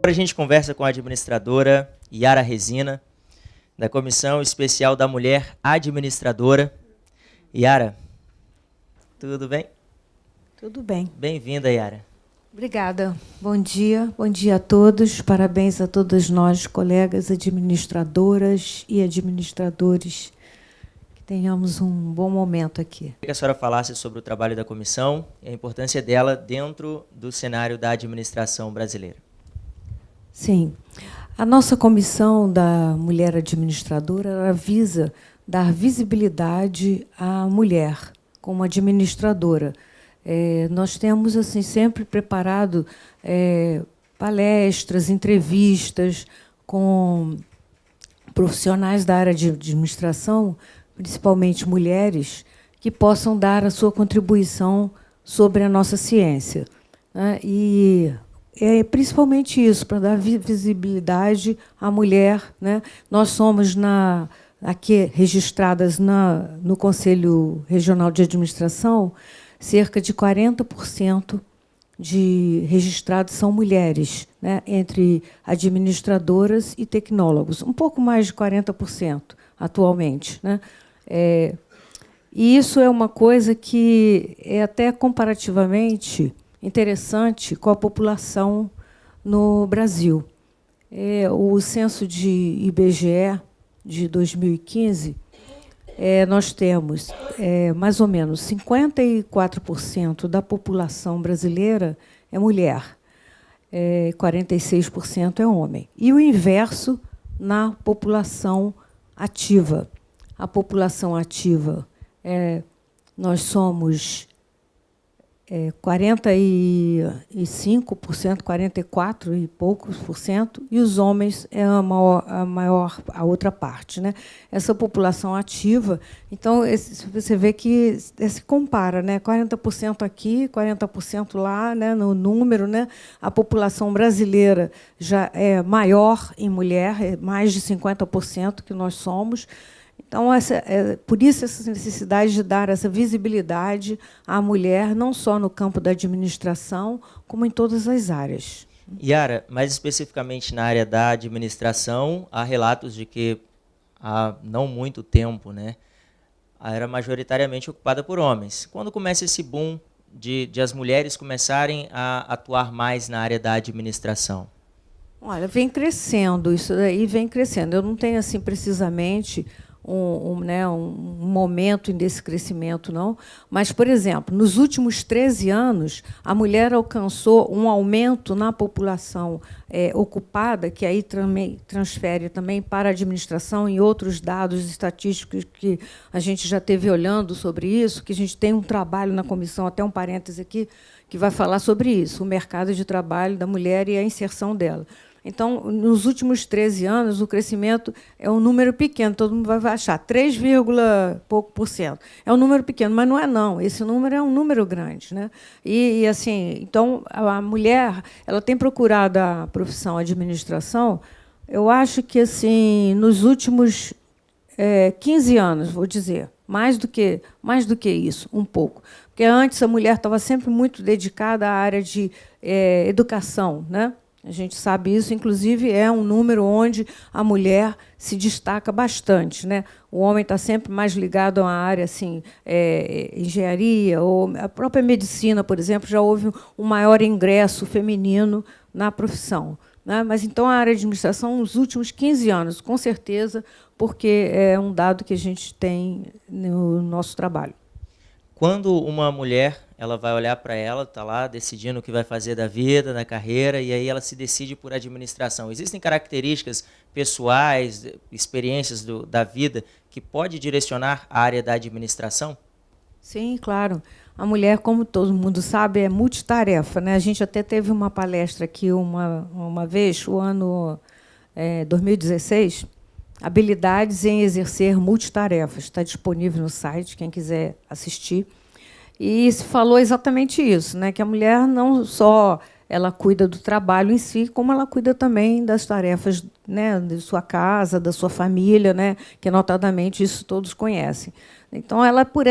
Agora a gente conversa com a administradora Yara Resina, da Comissão Especial da Mulher Administradora. Yara, tudo bem? Tudo bem. Bem-vinda, Yara. Obrigada. Bom dia a todos. Parabéns a todas nós, colegas administradoras e administradores. Que tenhamos um bom momento aqui. Queria que a senhora falasse sobre o trabalho da comissão e a importância dela dentro do cenário da administração brasileira. Sim. A nossa comissão da mulher administradora ela visa dar visibilidade à mulher como administradora. Nós temos assim sempre preparado palestras, entrevistas com profissionais da área de administração, principalmente mulheres, que possam dar a sua contribuição sobre a nossa ciência, né? E é principalmente isso, para dar visibilidade à mulher, né? Nós somos aqui registradas no Conselho Regional de Administração, cerca de 40% de registrados são mulheres, né, entre administradoras e tecnólogos, um pouco mais de 40% atualmente, né? E isso é uma coisa que é até comparativamente interessante com a população no Brasil. O censo de IBGE de 2015, nós temos mais ou menos 54% da população brasileira é mulher, 46% é homem. E o inverso na população ativa. A população ativa, nós somos 45%, 44% e poucos por cento, e os homens é a outra parte, né? Essa população ativa, então você vê que se compara, né? 40% aqui, 40% lá, né? No número, né? A população brasileira já é maior em mulher, é mais de 50% que nós somos. Então, por isso essa necessidade de dar essa visibilidade à mulher, não só no campo da administração, como em todas as áreas. Yara, mais especificamente na área da administração, há relatos de que há não muito tempo, né, era majoritariamente ocupada por homens. Quando começa esse boom de as mulheres começarem a atuar mais na área da administração? Olha, vem crescendo, isso daí vem crescendo. Eu não tenho assim precisamente um momento desse crescimento, não. Mas, por exemplo, nos últimos 13 anos, a mulher alcançou um aumento na população ocupada, que aí também transfere também para a administração e outros dados estatísticos que a gente já teve olhando sobre isso, que a gente tem um trabalho na comissão, até um parêntese aqui, que vai falar sobre isso, o mercado de trabalho da mulher e a inserção dela. Então, nos últimos 13 anos, o crescimento é um número pequeno, todo mundo vai achar 3, pouco por cento. É um número pequeno, mas não é não. Esse número é um número grande, né? E assim, então a mulher, ela tem procurado a profissão administração. Eu acho que assim, nos últimos 15 anos, vou dizer, mais do que isso, um pouco. Porque antes a mulher estava sempre muito dedicada à área de educação, né? A gente sabe isso, inclusive, é um número onde a mulher se destaca bastante, né? O homem está sempre mais ligado a uma área assim, engenharia, ou a própria medicina, por exemplo, já houve um maior ingresso feminino na profissão, né? Mas, então, a área de administração, nos últimos 15 anos, com certeza, porque é um dado que a gente tem no nosso trabalho. Quando uma mulher ela vai olhar para ela, está lá decidindo o que vai fazer da vida, da carreira, e aí ela se decide por administração. Existem características pessoais, experiências da vida, que pode direcionar a área da administração? Sim, claro. A mulher, como todo mundo sabe, é multitarefa, né? A gente até teve uma palestra aqui uma vez, o ano 2016, habilidades em exercer multitarefas. Está disponível no site, quem quiser assistir. E se falou exatamente isso, né? Que a mulher não só ela cuida do trabalho em si, como ela cuida também das tarefas, né, de sua casa, da sua família, né? Que notadamente isso todos conhecem. Então, ela, por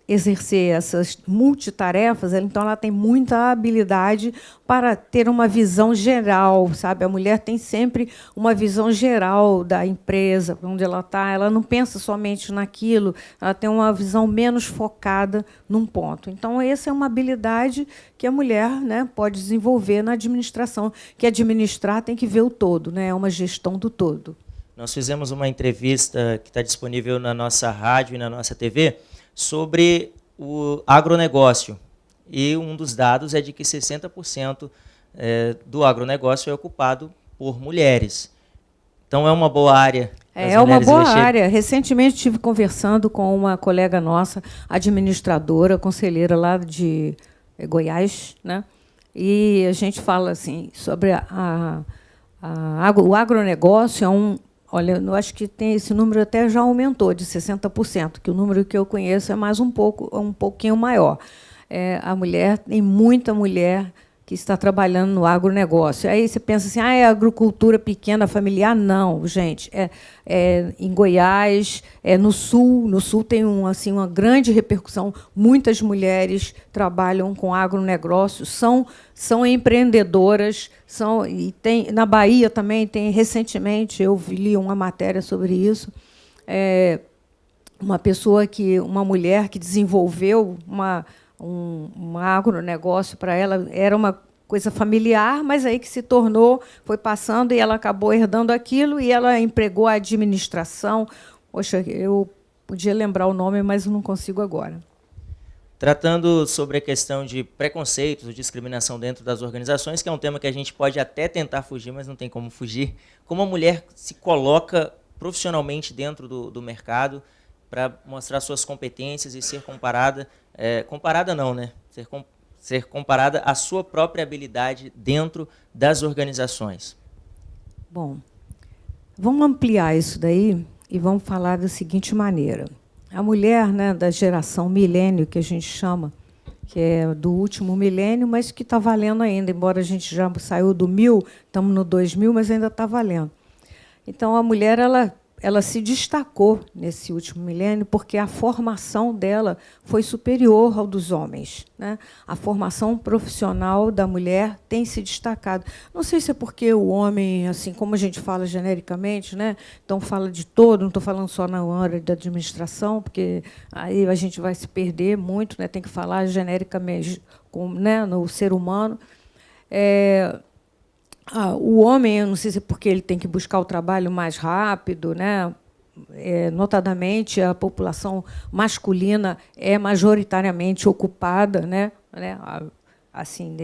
exercer essas multitarefas, então ela tem muita habilidade para ter uma visão geral, sabe? A mulher tem sempre uma visão geral da empresa, onde ela está. Ela não pensa somente naquilo, ela tem uma visão menos focada num ponto. Então, essa é uma habilidade que a mulher, né, pode desenvolver na administração, que administrar tem que ver o todo, né? É uma gestão do todo. Nós fizemos uma entrevista que está disponível na nossa rádio e na nossa TV sobre o agronegócio. E um dos dados é de que 60% do agronegócio é ocupado por mulheres. Então, é uma boa área. É uma boa área. Recentemente estive conversando com uma colega nossa, administradora, conselheira lá de Goiás, né? E a gente fala assim sobre o agronegócio é um. Olha, eu acho que tem esse número até já aumentou de 60%, que o número que eu conheço é mais um pouquinho maior. A mulher, tem muita mulher que está trabalhando no agronegócio. Aí você pensa assim, é agricultura pequena, familiar? Não, gente. Em Goiás, no Sul. No Sul tem assim, uma grande repercussão. Muitas mulheres trabalham com agronegócio, são empreendedoras. Na Bahia também tem, recentemente, eu li uma matéria sobre isso. Uma mulher que desenvolveu um agronegócio para ela, era uma coisa familiar, mas aí que se tornou, foi passando e ela acabou herdando aquilo e ela empregou a administração. Poxa, eu podia lembrar o nome, mas não consigo agora. Tratando sobre a questão de preconceitos, discriminação dentro das organizações, que é um tema que a gente pode até tentar fugir, mas não tem como fugir. Como a mulher se coloca profissionalmente dentro do mercado para mostrar suas competências e ser comparada, comparada não, né? Ser comparada à sua própria habilidade dentro das organizações. Bom, vamos ampliar isso daí e vamos falar da seguinte maneira. A mulher, né, da geração milênio, que a gente chama, que é do último milênio, mas que está valendo ainda, embora a gente já saiu do 1000, estamos no 2000, mas ainda está valendo. Então, a mulher ela se destacou nesse último milênio porque a formação dela foi superior ao dos homens, né? A formação profissional da mulher tem se destacado. Não sei se é porque o homem, assim como a gente fala genericamente, né? Então fala de todo, não estou falando só na área da administração, porque aí a gente vai se perder muito, né? Tem que falar genericamente, né, no ser humano. O homem, eu não sei se é porque ele tem que buscar o trabalho mais rápido, né? Notadamente, a população masculina é majoritariamente ocupada, né? Assim,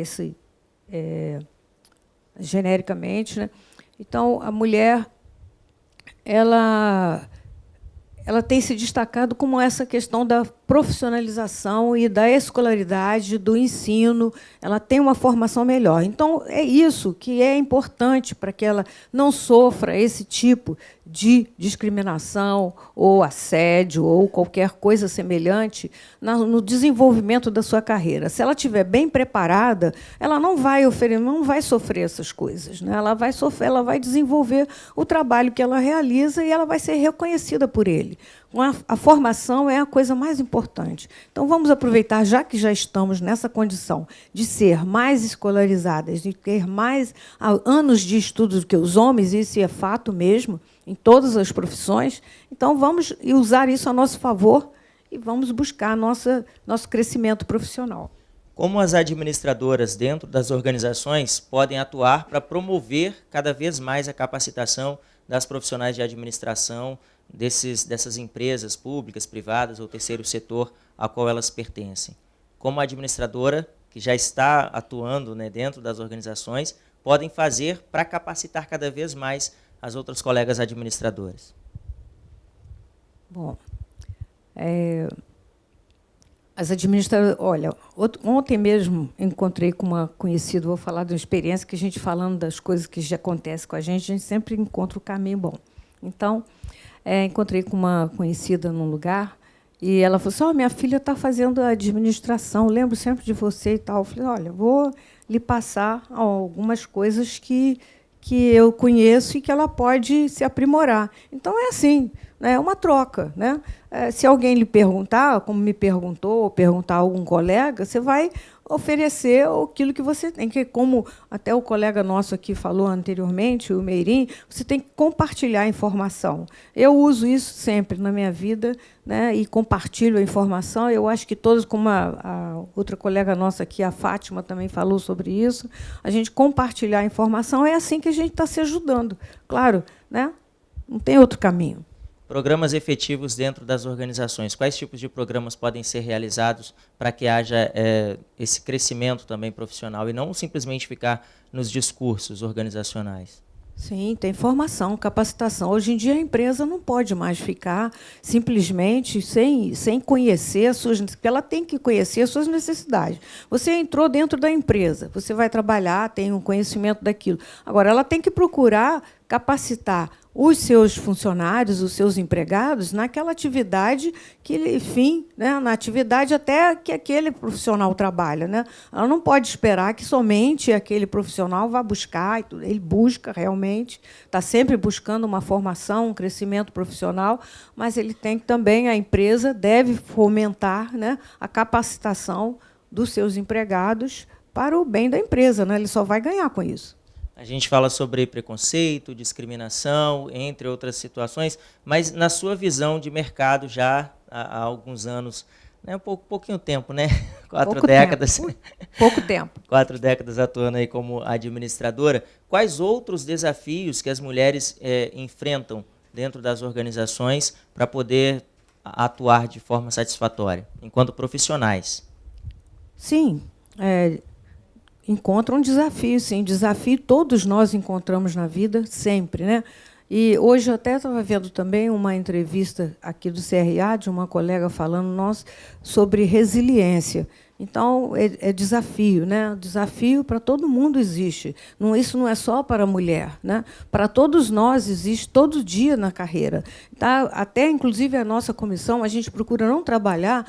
genericamente, né? Então, a mulher ela tem se destacado como essa questão da profissionalização e da escolaridade, do ensino. Ela tem uma formação melhor. Então, é isso que é importante para que ela não sofra esse tipo de discriminação ou assédio ou qualquer coisa semelhante no desenvolvimento da sua carreira. Se ela estiver bem preparada, ela não vai sofrer essas coisas, né? Ela vai desenvolver o trabalho que ela realiza e ela vai ser reconhecida por ele. A formação é a coisa mais importante. Então, vamos aproveitar, já que já estamos nessa condição de ser mais escolarizadas, de ter mais anos de estudo do que os homens, isso é fato mesmo, em todas as profissões. Então, vamos usar isso a nosso favor e vamos buscar nosso crescimento profissional. Como as administradoras dentro das organizações podem atuar para promover cada vez mais a capacitação das profissionais de administração dessas empresas públicas, privadas ou terceiro setor a qual elas pertencem? Como a administradora, que já está atuando, né, dentro das organizações, podem fazer para capacitar cada vez mais as outras colegas administradoras? Bom, as administradoras... Olha, ontem mesmo encontrei com uma conhecida, vou falar de uma experiência que a gente, falando das coisas que já acontecem com a gente sempre encontra o caminho bom. Então, encontrei com uma conhecida num lugar e ela falou assim, minha filha está fazendo a administração, lembro sempre de você e tal. Eu falei, olha, vou lhe passar algumas coisas que que eu conheço e que ela pode se aprimorar. Então, é assim, né? É uma troca, né? Se alguém lhe perguntar, como me perguntou, ou perguntar a algum colega, você vai oferecer aquilo que você tem, que, como até o colega nosso aqui falou anteriormente, o Meirim, você tem que compartilhar a informação. Eu uso isso sempre na minha vida, né, e compartilho a informação. Eu acho que todos, como a outra colega nossa aqui, a Fátima, também falou sobre isso, a gente compartilhar a informação, é assim que a gente está se ajudando. Claro, né? Não tem outro caminho. Programas efetivos dentro das organizações. Quais tipos de programas podem ser realizados para que haja esse crescimento também profissional e não simplesmente ficar nos discursos organizacionais? Sim, tem formação, capacitação. Hoje em dia, a empresa não pode mais ficar simplesmente sem conhecer as suas, porque ela tem que conhecer as suas necessidades. Você entrou dentro da empresa, você vai trabalhar, tem um conhecimento daquilo. Agora, ela tem que procurar capacitar os seus funcionários, os seus empregados, naquela atividade que, enfim, né, na atividade até que aquele profissional trabalha, né? Ela não pode esperar que somente aquele profissional vá buscar, ele busca realmente, está sempre buscando uma formação, um crescimento profissional, mas ele tem que também, a empresa deve fomentar, né, a capacitação dos seus empregados para o bem da empresa, né? Ele só vai ganhar com isso. A gente fala sobre preconceito, discriminação, entre outras situações, mas na sua visão de mercado já há alguns anos, né, pouquinho tempo, né? 4 décadas. Pouco tempo. 4 décadas atuando aí como administradora. Quais outros desafios que as mulheres enfrentam dentro das organizações para poder atuar de forma satisfatória, enquanto profissionais? Sim, encontram um desafio, sim. Desafio todos nós encontramos na vida, sempre, né? E hoje eu até estava vendo também uma entrevista aqui do CRA, de uma colega falando sobre resiliência. Então, é desafio, né? Desafio para todo mundo existe. Isso não é só para a mulher, né? Para todos nós existe todo dia na carreira. Tá? Até, inclusive, a nossa comissão, a gente procura não trabalhar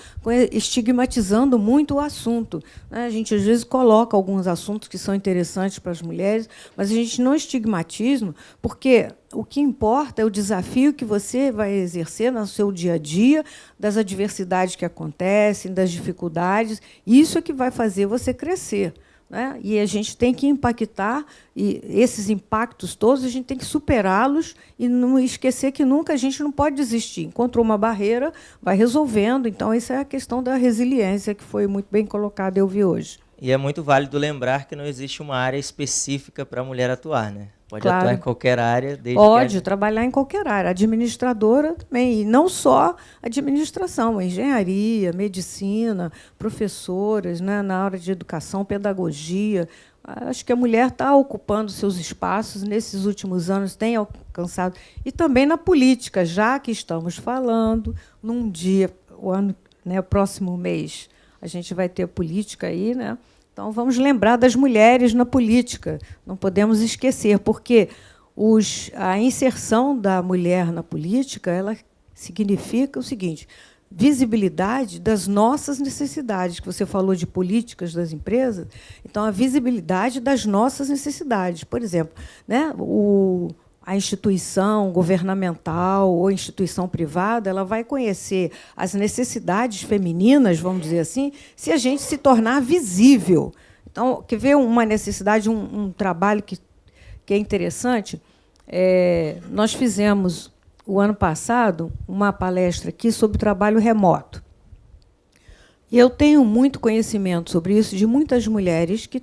estigmatizando muito o assunto, né? A gente, às vezes, coloca alguns assuntos que são interessantes para as mulheres, mas a gente não estigmatiza, porque o que importa é o desafio que você vai exercer no seu dia a dia, das adversidades que acontecem, das dificuldades. Isso é que vai fazer você crescer, né? E a gente tem que impactar, e esses impactos todos a gente tem que superá-los e não esquecer que nunca a gente não pode desistir. Encontrou uma barreira, vai resolvendo. Então, essa é a questão da resiliência, que foi muito bem colocada, eu vi hoje. E é muito válido lembrar que não existe uma área específica para a mulher atuar, né? Pode Claro. atuar em qualquer área. Pode trabalhar em qualquer área. Administradora também. E não só administração, engenharia, medicina, professoras, né, na área de educação, pedagogia. Acho que a mulher está ocupando seus espaços, nesses últimos anos tem alcançado. E também na política, já que estamos falando, num dia, próximo mês, a gente vai ter política aí, né? Então, vamos lembrar das mulheres na política, não podemos esquecer, porque a inserção da mulher na política ela significa o seguinte: visibilidade das nossas necessidades, que você falou de políticas das empresas, então, a visibilidade das nossas necessidades. Por exemplo, né, a instituição governamental ou instituição privada ela vai conhecer as necessidades femininas, vamos dizer assim, se a gente se tornar visível. Então, quer ver uma necessidade, um trabalho que é interessante? Nós fizemos, o ano passado, uma palestra aqui sobre trabalho remoto. E eu tenho muito conhecimento sobre isso de muitas mulheres que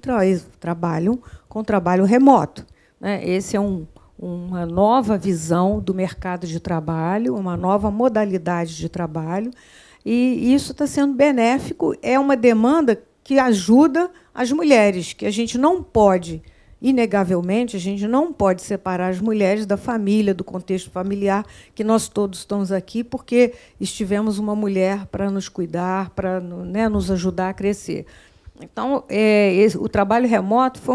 trabalham com trabalho remoto, né? Esse é uma nova visão do mercado de trabalho, uma nova modalidade de trabalho, e isso está sendo benéfico, é uma demanda que ajuda as mulheres, que a gente não pode, inegavelmente, a gente não pode separar as mulheres da família, do contexto familiar, que nós todos estamos aqui porque estivemos uma mulher para nos cuidar, para, né, nos ajudar a crescer. Então, o trabalho remoto foi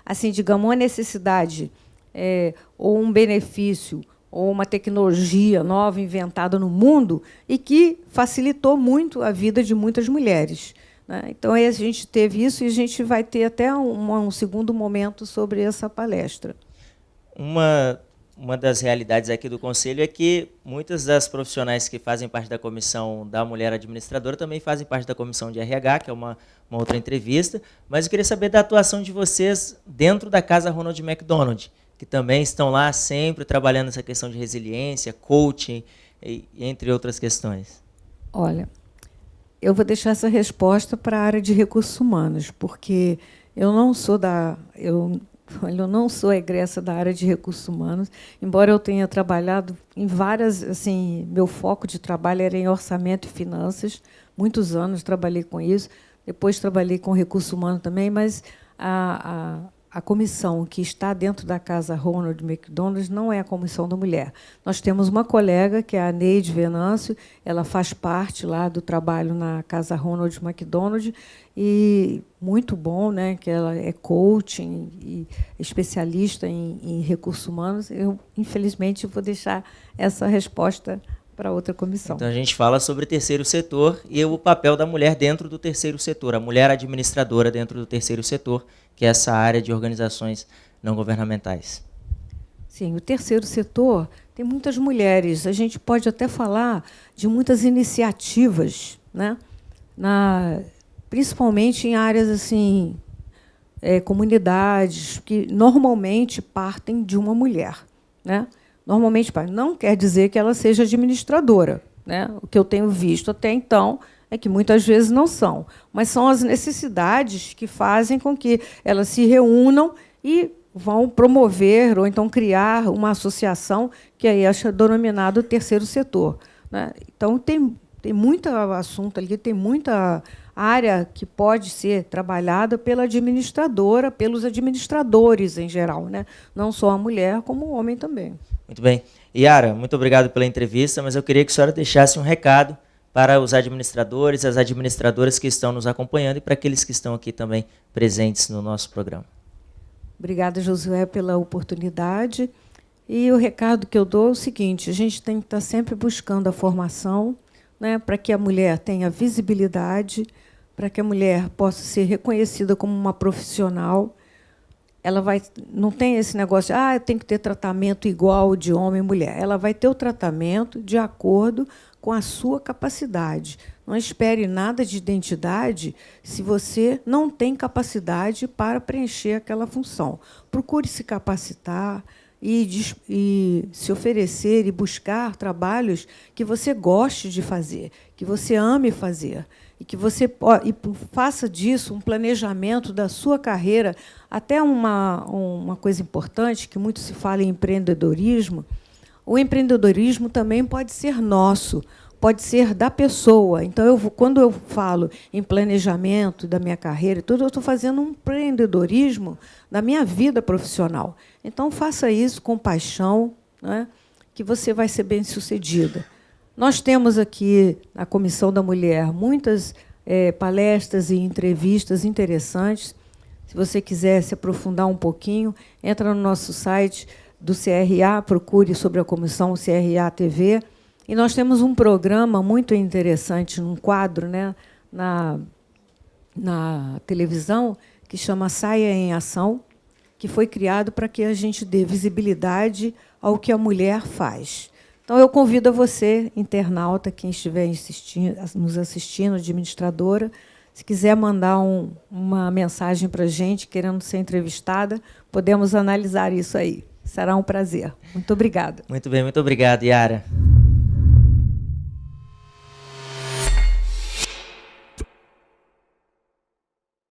assim, digamos, uma necessidade, ou um benefício, ou uma tecnologia nova inventada no mundo e que facilitou muito a vida de muitas mulheres, né? Então, a gente teve isso e a gente vai ter até um segundo momento sobre essa palestra. Uma das realidades aqui do Conselho é que muitas das profissionais que fazem parte da comissão da mulher administradora também fazem parte da comissão de RH, que é uma outra entrevista, mas eu queria saber da atuação de vocês dentro da Casa Ronald McDonald, que também estão lá sempre trabalhando essa questão de resiliência, coaching, entre outras questões. Olha, eu vou deixar essa resposta para a área de recursos humanos, porque eu não sou egressa da área de recursos humanos, embora eu tenha trabalhado em várias, assim, meu foco de trabalho era em orçamento e finanças, muitos anos trabalhei com isso, depois trabalhei com recursos humanos também, mas a comissão que está dentro da Casa Ronald McDonald não é a comissão da mulher. Nós temos uma colega, que é a Neide Venâncio, ela faz parte lá do trabalho na Casa Ronald McDonald, e muito bom, né, que ela é coaching e especialista em recursos humanos. Eu, infelizmente, vou deixar essa resposta para outra comissão. Então, a gente fala sobre o terceiro setor e o papel da mulher dentro do terceiro setor, a mulher administradora dentro do terceiro setor, que é essa área de organizações não governamentais. Sim, o terceiro setor tem muitas mulheres. A gente pode até falar de muitas iniciativas, né, principalmente em áreas assim, comunidades, que normalmente partem de uma mulher, né? Normalmente, não quer dizer que ela seja administradora, né? O que eu tenho visto até então é que muitas vezes não são, mas são as necessidades que fazem com que elas se reúnam e vão promover ou então criar uma associação que aí é denominado terceiro setor, né? Então, tem muito assunto ali, tem muita área que pode ser trabalhada pela administradora, pelos administradores em geral, né? Não só a mulher, como o homem também. Muito bem. Yara, muito obrigado pela entrevista, mas eu queria que a senhora deixasse um recado para os administradores, as administradoras que estão nos acompanhando e para aqueles que estão aqui também presentes no nosso programa. Obrigada, Josué, pela oportunidade. E o recado que eu dou é o seguinte: a gente tem que estar sempre buscando a formação, né, para que a mulher tenha visibilidade, para que a mulher possa ser reconhecida como uma profissional. Ela não tem esse negócio de tem que ter tratamento igual de homem e mulher. Ela vai ter o tratamento de acordo com a sua capacidade. Não espere nada de identidade se você não tem capacidade para preencher aquela função. Procure se capacitar e se oferecer e buscar trabalhos que você goste de fazer, que você ame fazer, e que você faça disso um planejamento da sua carreira. Até uma coisa importante, que muito se fala em empreendedorismo, o empreendedorismo também pode ser nosso, pode ser da pessoa. Então, quando eu falo em planejamento da minha carreira, eu estou fazendo um empreendedorismo da minha vida profissional. Então, faça isso com paixão, né, que você vai ser bem-sucedida. Nós temos aqui, na Comissão da Mulher, muitas palestras e entrevistas interessantes. Se você quiser se aprofundar um pouquinho, entra no nosso site do CRA, procure sobre a comissão CRA TV. E nós temos um programa muito interessante, num quadro, né, na televisão, que chama Saia em Ação, que foi criado para que a gente dê visibilidade ao que a mulher faz. Então, eu convido a você, internauta, quem estiver nos assistindo, administradora, se quiser mandar uma mensagem para a gente, querendo ser entrevistada, podemos analisar isso aí. Será um prazer. Muito obrigada. Muito bem, muito obrigado, Yara.